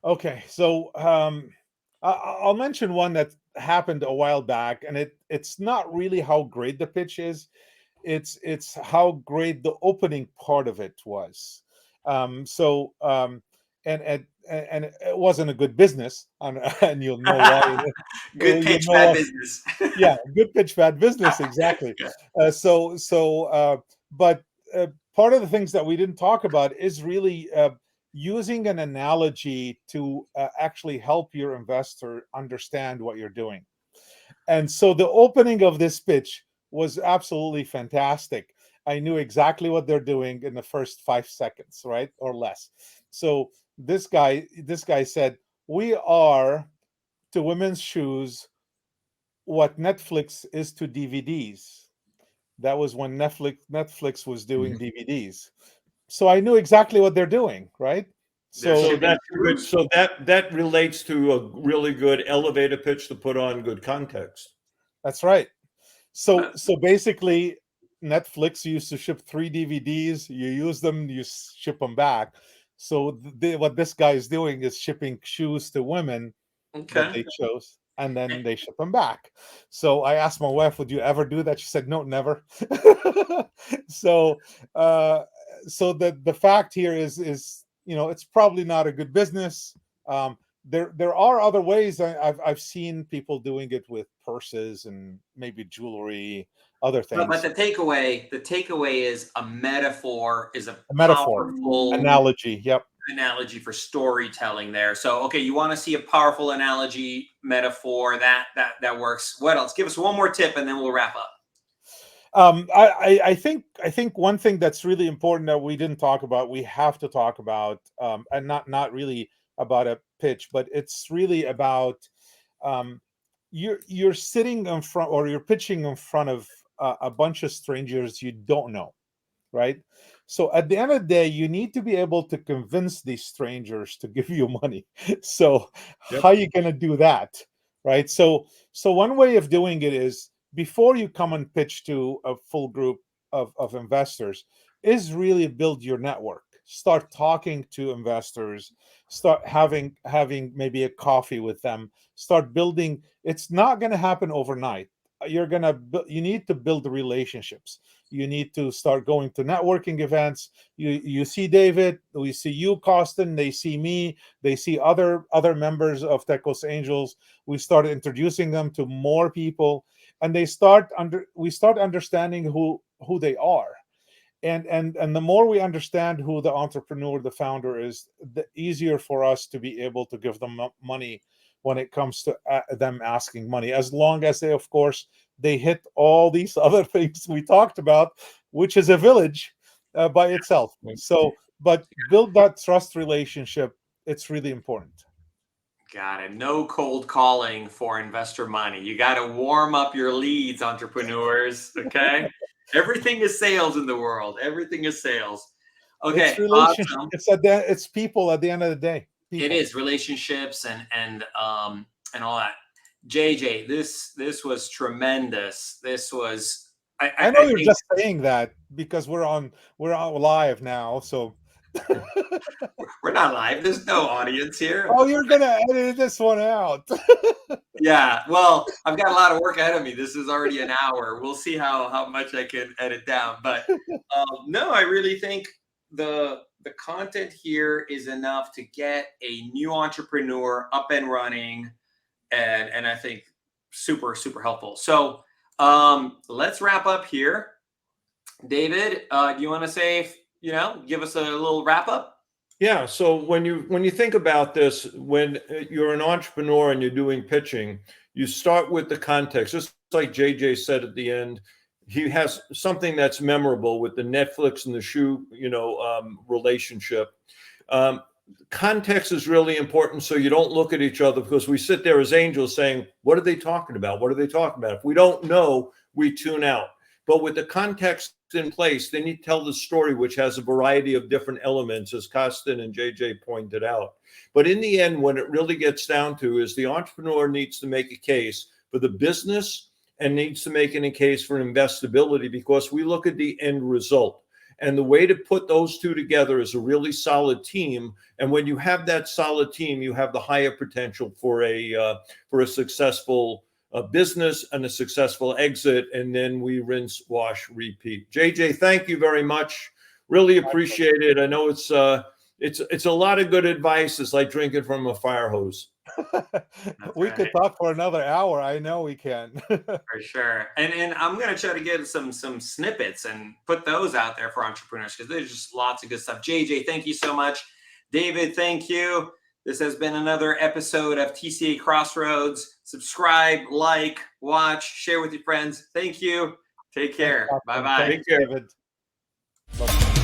Okay, so I'll mention one that happened a while back, and it's not really how great the pitch is. It's how great the opening part of it was. And it wasn't a good business, and you'll know why. Good pitch, bad business. Yeah, good pitch, bad business, exactly. But part of the things that we didn't talk about is really using an analogy to actually help your investor understand what you're doing. And so the opening of this pitch was absolutely fantastic. I knew exactly what they're doing in the first 5 seconds, right, or less. So this guy said, "We are to women's shoes what Netflix is to DVDs." That was when Netflix was doing DVDs. So I knew exactly what they're doing, right? So that's good. So that relates to a really good elevator pitch to put on good context. That's right. So basically, Netflix used to ship 3 DVDs. You use them, you ship them back. So what this guy is doing is shipping shoes to women that they chose, and then they ship them back. So I asked my wife, "Would you ever do that?" She said, "No, never." So the fact here is it's probably not a good business. There are other ways. I've seen people doing it with purses and maybe jewelry, other things. But the takeaway is a metaphor is a metaphor, powerful analogy. Yep. Analogy for storytelling there. So, okay, you want to see a powerful analogy, metaphor that works. What else? Give us one more tip, and then we'll wrap up. I think one thing that's really important that we didn't talk about, we have to talk about, and not really about a pitch, but it's really about you're sitting in front, or you're pitching in front of a bunch of strangers you don't know, right? So at the end of the day, you need to be able to convince these strangers to give you money. So how are you going to do that, right? So one way of doing it is, before you come and pitch to a full group of investors, is really build your network. Start talking to investors, start having maybe a coffee with them, start building. It's not going to happen overnight. You need to build the relationships. You need to start going to networking events. You see David, we see you, Costin, they see me, they see other members of Techos Angels. We start introducing them to more people, and we start understanding who they are. And the more we understand who the entrepreneur, the founder is, the easier for us to be able to give them money when it comes to them asking money, as long as they, of course, they hit all these other things we talked about, which is a village by itself. So, but build that trust relationship. It's really important. Got it. No cold calling for investor money. You got to warm up your leads, entrepreneurs. Okay. Everything is sales in the world. Everything is sales. Okay. It's relationship. Awesome. It's people at the end of the day. People. It is relationships and all that. JJ, this was tremendous. This was. I know you're just saying that because we're on live now, so. We're not live. There's no audience here. Oh, you're gonna edit this one out. Yeah, well, I've got a lot of work ahead of me. This is already an hour. We'll see how much I can edit down. But no, I really think the the content here is enough to get a new entrepreneur up and running, and I think super, super helpful. So let's wrap up here. David, do you want to say, give us a little wrap up? Yeah. So when you think about this, when you're an entrepreneur and you're doing pitching, you start with the context. Just like JJ said at the end, he has something that's memorable with the Netflix and the shoe, relationship. Context is really important, so you don't look at each other, because we sit there as angels saying, what are they talking about? What are they talking about? If we don't know, we tune out. But with the context in place, then you tell the story, which has a variety of different elements, as Costin and JJ pointed out. But in the end, when it really gets down to is the entrepreneur needs to make a case for the business and needs to make a case for investability, because we look at the end result. And the way to put those two together is a really solid team. And when you have that solid team, you have the higher potential for a successful business and a successful exit. And then we rinse, wash, repeat. JJ, thank you very much. Really appreciate it. I know it's a lot of good advice. It's like drinking from a fire hose. We could talk for another hour. I know we can. For sure. And I'm going to try to get some snippets and put those out there for entrepreneurs, because there's just lots of good stuff. JJ, thank you so much. David, thank you. This has been another episode of TCA Crossroads. Subscribe, like, watch, share with your friends. Thank you. Take care. Bye-bye. Take care, David. Bye.